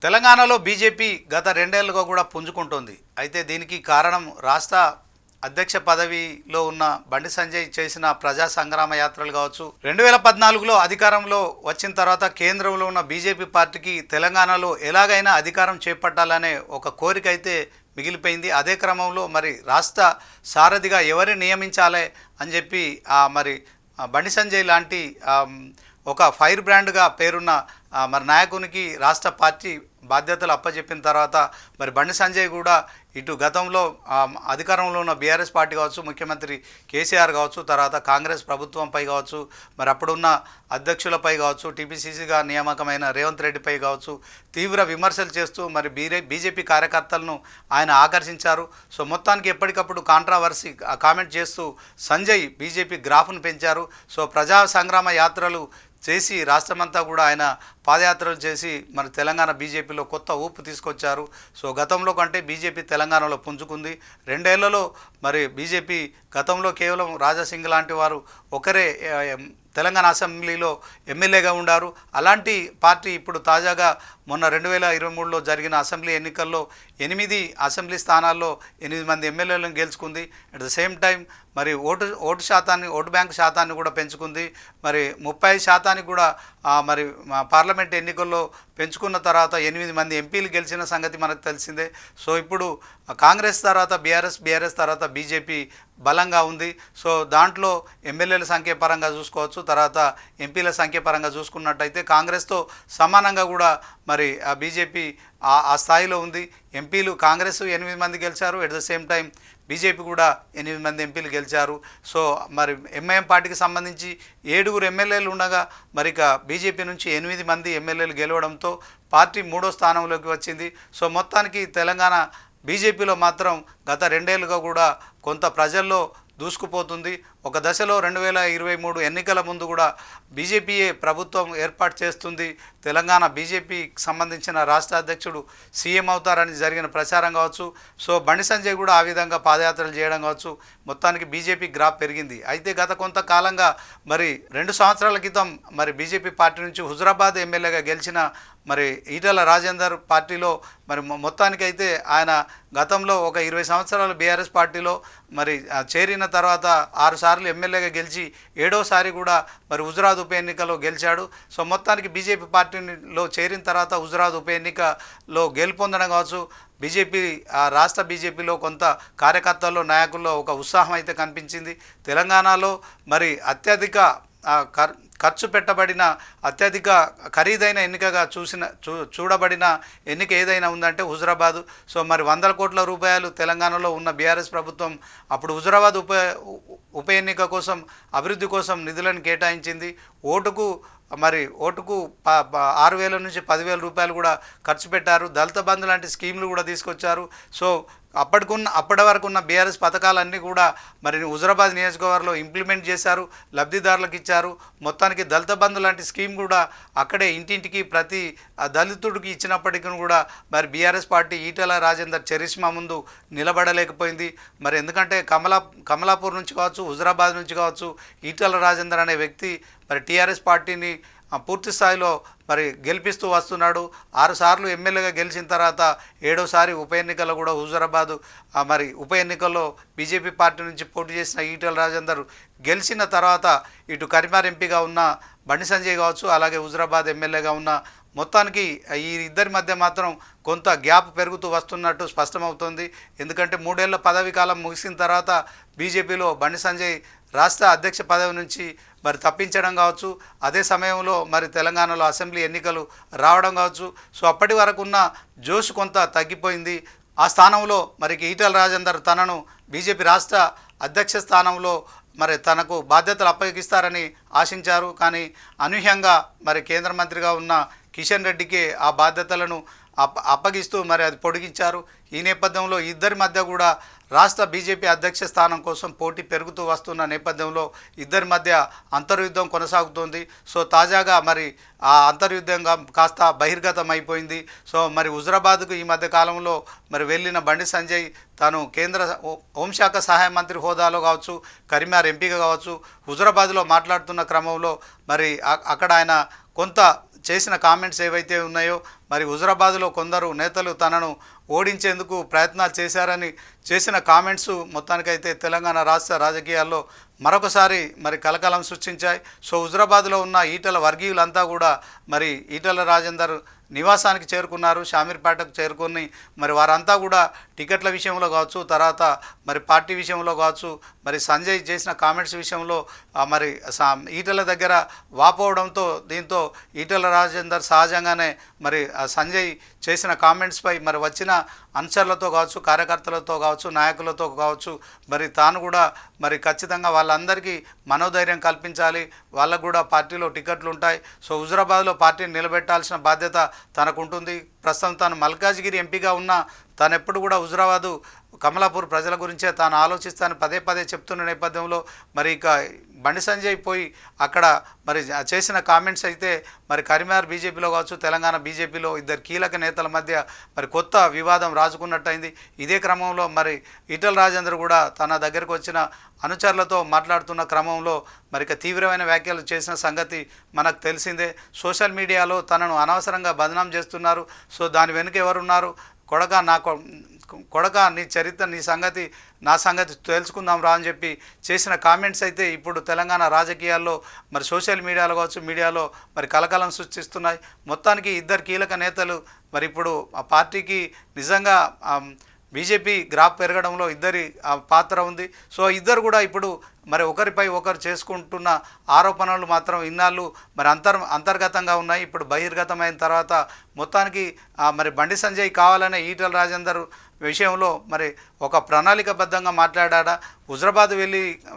తెలంగాణలో బీజేపీ గత రెండేళ్లుగా కూడా పుంజుకుంటోంది. అయితే దీనికి కారణం రాష్ట్ర అధ్యక్ష పదవిలో ఉన్న బండి సంజయ్ చేసిన ప్రజా సంగ్రామ యాత్రలు కావచ్చు. 2014లో అధికారంలో వచ్చిన తర్వాత కేంద్రంలో ఉన్న బీజేపీ పార్టీకి తెలంగాణలో ఎలాగైనా అధికారం చేపట్టాలనే ఒక కోరిక అయితే మిగిలిపోయింది. అదే క్రమంలో మరి రాష్ట్ర సారథిగా ఎవరిని నియమించాలి అని చెప్పి మరి బండి సంజయ్ లాంటి ఒక ఫైర్ బ్రాండ్గా పేరున్న మరి నాయకునికి రాష్ట్ర పార్టీ బాధ్యతలు అప్పచెప్పిన తర్వాత మరి బండి సంజయ్ కూడా ఇటు గతంలో అధికారంలో ఉన్న బీఆర్ఎస్ పార్టీ కావచ్చు, ముఖ్యమంత్రి కేసీఆర్ కావచ్చు, తర్వాత కాంగ్రెస్ ప్రభుత్వంపై కావచ్చు, మరి అప్పుడున్న అధ్యక్షులపై కావచ్చు, టీపీసీసీగా నియామకమైన రేవంత్ రెడ్డిపై కావచ్చు తీవ్ర విమర్శలు చేస్తూ మరి బీజేపీ కార్యకర్తలను ఆయన ఆకర్షించారు. సో మొత్తానికి ఎప్పటికప్పుడు కాంట్రావర్సీ కామెంట్ చేస్తూ సంజయ్ బీజేపీ గ్రాఫ్ను పెంచారు. సో ప్రజా సంగ్రామ యాత్రలు చేసి రాష్ట్రమంతా కూడా ఆయన పాదయాత్రలు చేసి మరి తెలంగాణ బీజేపీలో కొత్త ఊపు తీసుకొచ్చారు. సో గతంలో కంటే బీజేపీ తెలంగాణలో పుంజుకుంది. రెండేళ్లలో మరి బీజేపీ గతంలో కేవలం రాజాసింగ్ లాంటి వారు ఒకరే తెలంగాణ అసెంబ్లీలో ఎమ్మెల్యేగా ఉండారు. అలాంటి పార్టీ ఇప్పుడు తాజాగా మొన్న 2023లో జరిగిన అసెంబ్లీ ఎన్నికల్లో 8 అసెంబ్లీ స్థానాల్లో 8 మంది ఎమ్మెల్యేలను గెలుచుకుంది. అట్ ద సేమ్ టైం మరి ఓటు బ్యాంక్ శాతాన్ని కూడా పెంచుకుంది. మరి 35% కూడా మరి పార్లమెంట్ ఎన్నికల్లో పెంచుకున్న తర్వాత 8 మంది ఎంపీలు గెలిచిన సంగతి మనకు తెలిసిందే. సో ఇప్పుడు కాంగ్రెస్ తర్వాత బీఆర్ఎస్ తర్వాత బీజేపీ బలంగా ఉంది. సో దాంట్లో ఎమ్మెల్యేల సంఖ్య పరంగా చూసుకోవచ్చు, తర్వాత ఎంపీల సంఖ్య పరంగా చూసుకున్నట్టయితే కాంగ్రెస్తో సమానంగా కూడా మరి బీజేపీ ఆ స్థాయిలో ఉంది. ఎంపీలు కాంగ్రెస్ 8 మంది గెలిచారు. At the same time BJP కూడా 8 మంది ఎంపీలు గెలిచారు. సో మరి ఎంఐఎం పార్టీకి సంబంధించి 7 ఎమ్మెల్యేలు ఉండగా మరి ఇక బీజేపీ నుంచి 8 మంది ఎమ్మెల్యేలు గెలవడంతో పార్టీ 3వ స్థానంలోకి వచ్చింది. సో మొత్తానికి తెలంగాణ బీజేపీలో మాత్రం గత రెండేళ్లుగా కూడా కొంత ప్రజల్లో దూసుకుపోతుంది. ఒక దశలో 2023 ఎన్నికల ముందు కూడా బీజేపీయే ప్రభుత్వం ఏర్పాటు చేస్తుంది, తెలంగాణ బీజేపీకి సంబంధించిన రాష్ట్ర అధ్యక్షుడు సీఎం అవుతారని జరిగిన ప్రచారం కావచ్చు. సో బండి సంజయ్ కూడా ఆ విధంగా పాదయాత్రలు చేయడం కావచ్చు. మొత్తానికి బీజేపీ గ్రాఫ్ పెరిగింది. అయితే గత కొంతకాలంగా మరి 2 సంవత్సరాల క్రితం మరి బీజేపీ పార్టీ నుంచి హుజురాబాద్ ఎమ్మెల్యేగా గెలిచిన మరి ఈటల రాజేందర్ పార్టీలో మరి మొత్తానికైతే ఆయన గతంలో ఒక 20 సంవత్సరాలు బీఆర్ఎస్ పార్టీలో మరి చేరిన తర్వాత 6 సార్లు ఎమ్మెల్యేగా గెలిచి 7వసారి కూడా మరి హుజురాబాద్ ఉప ఎన్నికలో గెలిచాడు. సో మొత్తానికి బీజేపీ పార్టీలో చేరిన తర్వాత హుజురాబాద్ ఉప ఎన్నికలో గెలుపొందడం కావచ్చు. బీజేపీ రాష్ట్ర బీజేపీలో కొంత కార్యకర్తల్లో నాయకుల్లో ఒక ఉత్సాహం అయితే కనిపించింది. తెలంగాణలో మరి అత్యధిక ఖర్చు పెట్టబడిన అత్యధిక ఖరీదైన ఎన్నికగా చూడబడిన ఎన్నిక ఏదైనా ఉందంటే హుజురాబాదు. సో మరి 100 కోట్ల రూపాయలు తెలంగాణలో ఉన్న బీఆర్ఎస్ ప్రభుత్వం అప్పుడు హుజురాబాద్ ఉప ఎన్నిక కోసం అభివృద్ధి కోసం నిధులను కేటాయించింది. ఓటుకు 6,000 నుంచి 10,000 రూపాయలు కూడా ఖర్చు పెట్టారు. దళిత బంధు లాంటి స్కీములు కూడా తీసుకొచ్చారు. సో అప్పటి వరకు ఉన్న బీఆర్ఎస్ పథకాలన్నీ కూడా మరి హుజురాబాద్ నియోజకవర్గంలో ఇంప్లిమెంట్ చేశారు, లబ్ధిదారులకు ఇచ్చారు. మొత్తానికి దళిత బంధు లాంటి స్కీమ్ కూడా అక్కడే ఇంటింటికి ప్రతి దళితుడికి ఇచ్చినప్పటికీ కూడా మరి BRS party Etela Rajender charisma ముందు నిలబడలేకపోయింది. మరి ఎందుకంటే కమలాపూర్ నుంచి కావచ్చు, హుజురాబాద్ నుంచి కావచ్చు, ఈటల రాజేందర్ అనే వ్యక్తి మరి టీఆర్ఎస్ పార్టీని పూర్తి స్థాయిలో మరి గెలిపిస్తూ వస్తున్నాడు. 6 సార్లు ఎమ్మెల్యేగా గెలిచిన తర్వాత 7వసారి ఉప ఎన్నికల్లో కూడా హుజురాబాదు మరి ఉప ఎన్నికల్లో బీజేపీ పార్టీ నుంచి పోటీ చేసిన ఈటల రాజేందర్ గెలిచిన తర్వాత ఇటు కరీంనగర్ ఎంపీగా ఉన్న బండి సంజయ్ కావచ్చు, అలాగే హుజురాబాద్ ఎమ్మెల్యేగా ఉన్న మొత్తానికి ఈ ఇద్దరి మధ్య మాత్రం కొంత గ్యాప్ పెరుగుతూ వస్తున్నట్టు స్పష్టమవుతుంది. ఎందుకంటే 3 ఏళ్ల పదవీ కాలం ముగిసిన తర్వాత బీజేపీలో బండి సంజయ్ రాష్ట్ర అధ్యక్ష పదవి నుంచి మరి తప్పించడం కావచ్చు, అదే సమయంలో మరి తెలంగాణలో అసెంబ్లీ ఎన్నికలు రావడం కావచ్చు. సో అప్పటి వరకు ఉన్న జోష్ కొంత తగ్గిపోయింది. ఆ స్థానంలో మరి ఈటల రాజేందర్ తనను బీజేపీ రాష్ట్ర అధ్యక్ష స్థానంలో మరి తనకు బాధ్యతలు అప్పగిస్తారని ఆశించారు. కానీ అనూహ్యంగా మరి కేంద్ర మంత్రిగా ఉన్న కిషన్ రెడ్డికి ఆ బాధ్యతలను అప్పగిస్తూ మరి అది పొడిగించారు. ఈ నేపథ్యంలో ఇద్దరి మధ్య కూడా రాష్ట్ర బీజేపీ అధ్యక్ష స్థానం కోసం పోటీ పెరుగుతూ వస్తున్న నేపథ్యంలో ఇద్దరి మధ్య అంతర్యుద్ధం కొనసాగుతోంది. సో తాజాగా మరి ఆ అంతర్యుద్ధంగా కాస్త బహిర్గతం అయిపోయింది. సో మరి హుజురాబాద్కు ఈ మధ్య కాలంలో మరి వెళ్ళిన బండి సంజయ్ తాను కేంద్ర హోంశాఖ సహాయ మంత్రి హోదాలో కావచ్చు, కరీంనగర్ ఎంపీగా కావచ్చు, హుజురాబాద్లో మాట్లాడుతున్న క్రమంలో మరి అక్కడ ఆయన కొంత చేసిన కామెంట్స్ ఏవైతే ఉన్నాయో మరి హుజురాబాద్లో కొందరు నేతలు తనను ఓడించేందుకు ప్రయత్నాలు చేశారని చేసిన కామెంట్స్ మొత్తానికైతే తెలంగాణ రాష్ట్ర రాజకీయాల్లో మరొకసారి మరి కలకలం సృష్టించాయి. సో హుజురాబాద్లో ఉన్న ఈటల వర్గీయులంతా కూడా మరి ఈటల రాజేందర్ నివాసానికి చేరుకున్నారు, షామీర్పేటకు చేరుకొని మరి వారంతా కూడా టికెట్ల విషయంలో కావచ్చు, తర్వాత మరి పార్టీ విషయంలో కావచ్చు, మరి సంజయ్ చేసిన కామెంట్స్ విషయంలో మరి ఈటల దగ్గర వాపోవడంతో దీంతో ఈటల రాజేందర్ సహజంగానే మరి సంజయ్ చేసిన కామెంట్స్పై మరి వచ్చిన అనుచరులతో కావచ్చు, కార్యకర్తలతో కావచ్చు, నాయకులతో కావచ్చు మరి తాను కూడా మరి ఖచ్చితంగా వాళ్ళందరికీ మనోధైర్యం కల్పించాలి, వాళ్ళకు కూడా పార్టీలో టికెట్లు ఉంటాయి, సో హుజురాబాద్లో పార్టీని నిలబెట్టాల్సిన బాధ్యత తనకు ఉంటుంది. ప్రస్తుతం తాను మల్కాజ్గిరి ఎంపీగా ఉన్న తాను ఎప్పుడు కూడా హుజురాబాదు కమలాపూర్ ప్రజల గురించే తాను ఆలోచిస్తాను పదే పదే చెప్తున్న నేపథ్యంలో మరి ఇక బండి సంజయ్ పోయి అక్కడ మరి చేసిన కామెంట్స్ అయితే మరి కరీంనగర్ బీజేపీలో కావచ్చు, తెలంగాణ బీజేపీలో ఇద్దరు కీలక నేతల మధ్య మరి కొత్త వివాదం రాజుకున్నట్టయింది. ఇదే క్రమంలో మరి ఈటల రాజేందర్ కూడా తన దగ్గరకు వచ్చిన అనుచరులతో మాట్లాడుతున్న క్రమంలో మరి ఇక తీవ్రమైన వ్యాఖ్యలు చేసిన సంగతి మనకు తెలిసిందే. సోషల్ మీడియాలో తనను అనవసరంగా బదనాం చేస్తున్నారు, సో దాని వెనుక ఎవరున్నారు, కొడక నీ చరిత్ర, నీ సంగతి, నా సంగతి తెలుసుకుందాం రా అని చెప్పి చేసిన కామెంట్స్ అయితే ఇప్పుడు తెలంగాణ రాజకీయాల్లో మరి సోషల్ మీడియాలో కావచ్చు, మీడియాలో మరి కలకలం సృష్టిస్తున్నాయి. మొత్తానికి ఇద్దరు కీలక నేతలు మరి ఇప్పుడు ఆ పార్టీకి నిజంగా బీజేపీ గ్రాఫ్ పెరగడంలో ఇద్దరి పాత్ర ఉంది. సో ఇద్దరు కూడా ఇప్పుడు మరి ఒకరిపై ఒకరు చేసుకుంటున్న ఆరోపణలు మాత్రం ఇన్నాళ్ళు మరి అంతర్గతంగా ఉన్నాయి. ఇప్పుడు బహిర్గతమైన తర్వాత మొత్తానికి మరి బండి సంజయ్ కావాలనే ఈటల రాజేందర్ విషయంలో మరి ఒక ప్రణాళికబద్ధంగా మాట్లాడా, హుజురాబాద్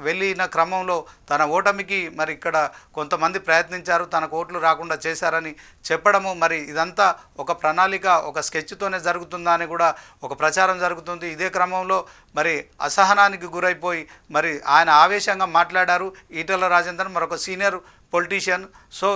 వెళ్ళిన క్రమంలో తన ఓటమికి మరి ఇక్కడ కొంతమంది ప్రయత్నించారు, తనకు ఓట్లు రాకుండా చేశారని చెప్పడము మరి ఇదంతా ఒక ప్రణాళిక, ఒక స్కెచ్తోనే జరుగుతుందా అని కూడా ఒక ప్రచారం జరుగుతుంది. ఇదే క్రమంలో మరి అసహనానికి గురైపోయి మరి ఆయన ఆవేశంగా మాట్లాడారు ఈటల రాజేందర్, మరొక సీనియర్ పొలిటీషియన్. సో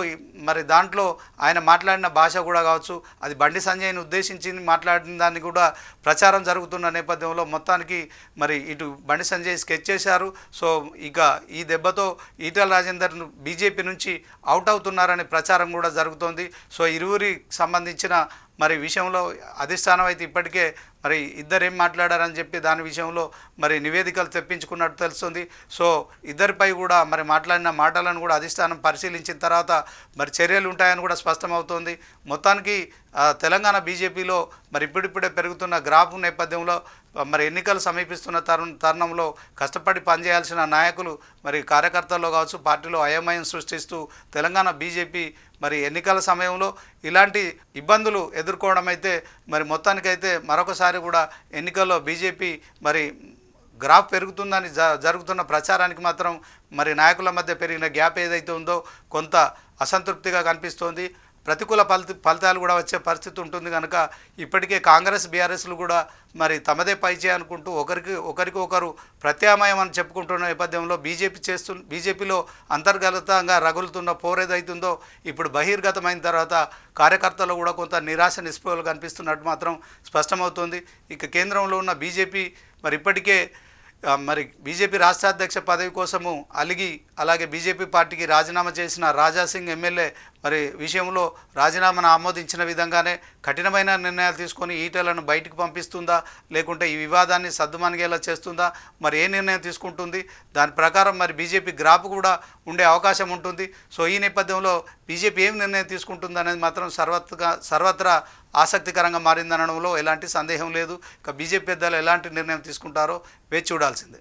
మరి దాంట్లో ఆయన మాట్లాడిన భాష కూడా కావచ్చు, అది బండి సంజయ్ని ఉద్దేశించి మాట్లాడిన దాన్ని కూడా ప్రచారం జరుగుతున్న నేపథ్యంలో మొత్తానికి మరి ఇటు బండి సంజయ్ స్కెచ్ చేశారు. సో ఇక ఈ దెబ్బతో ఈటల రాజేందర్ బీజేపీ నుంచి అవుట్ అవుతున్నారనే ప్రచారం కూడా జరుగుతోంది. సో ఇరువురికి సంబంధించిన మరి విషయంలో అధిష్టానం అయితే ఇప్పటికే మరి ఇద్దరేం మాట్లాడారని చెప్పి దాని విషయంలో మరి నివేదికలు తెప్పించుకున్నట్టు తెలుస్తుంది. సో ఇద్దరిపై కూడా మరి మాట్లాడిన మాటలను కూడా అధిష్టానం పరిశీలించిన తర్వాత మరి చర్యలు ఉంటాయని కూడా స్పష్టమవుతోంది. మొత్తానికి తెలంగాణ బీజేపీలో మరి ఇప్పుడిప్పుడే పెరుగుతున్న గ్రాఫ్ నేపథ్యంలో మరి ఎన్నికలు సమీపిస్తున్న తరుణంలో కష్టపడి పనిచేయాల్సిన నాయకులు మరి కార్యకర్తల్లో కావచ్చు, పార్టీలో అయోమయం సృష్టిస్తూ తెలంగాణ బీజేపీ మరి ఎన్నికల సమయంలో ఇలాంటి ఇబ్బందులు ఎదుర్కోవడం అయితే మరి మొత్తానికైతే మరొకసారి కూడా ఎన్నికల్లో బీజేపీ మరి గ్రాఫ్ పెరుగుతుందని జరుగుతున్న ప్రచారానికి మాత్రం మరి నాయకుల మధ్య పెరిగిన గ్యాప్ ఏదైతే ఉందో కొంత అసంతృప్తిగా కనిపిస్తోంది. ప్రతికూల ఫలితాలు కూడా వచ్చే పరిస్థితి ఉంటుంది కనుక ఇప్పటికే కాంగ్రెస్ బీఆర్ఎస్లు కూడా మరి తమదే పైచే అనుకుంటూ ఒకరికొకరు ప్రత్యామ్నాయం అని చెప్పుకుంటున్న నేపథ్యంలో బీజేపీలో అంతర్గతంగా రగులుతున్న పోరేదైతుందో ఇప్పుడు బహిర్గతమైన తర్వాత కార్యకర్తలు కూడా కొంత నిరాశ నిస్పృహలు కనిపిస్తున్నట్టు మాత్రం స్పష్టమవుతుంది. ఇక కేంద్రంలో ఉన్న బీజేపీ మరి ఇప్పటికే మరి బీజేపీ రాష్ట్ర అధ్యక్ష పదవి కోసము అలాగే బీజేపీ పార్టీకి రాజీనామా చేసిన రాజాసింగ్ ఎమ్మెల్యే మరి విషయంలో రాజీనామాను ఆమోదించిన విధంగానే కఠినమైన నిర్ణయాలు తీసుకొని ఈటలను బయటకు పంపిస్తుందా, లేకుంటే ఈ వివాదాన్ని సద్దుమణిగేలా చేస్తుందా, మరి ఏ నిర్ణయం తీసుకుంటుంది, దాని ప్రకారం మరి బీజేపీ గ్రాఫ్ కూడా ఉండే అవకాశం ఉంటుంది. సో ఈ నేపథ్యంలో బీజేపీ ఏం నిర్ణయం తీసుకుంటుంది అనేది మాత్రం సర్వత్రా ఆసక్తికరంగా మారిందనడంలో ఎలాంటి సందేహం లేదు. ఇక బీజేపీ పెద్దలు ఎలాంటి నిర్ణయం తీసుకుంటారో వేచి చూడాల్సిందే.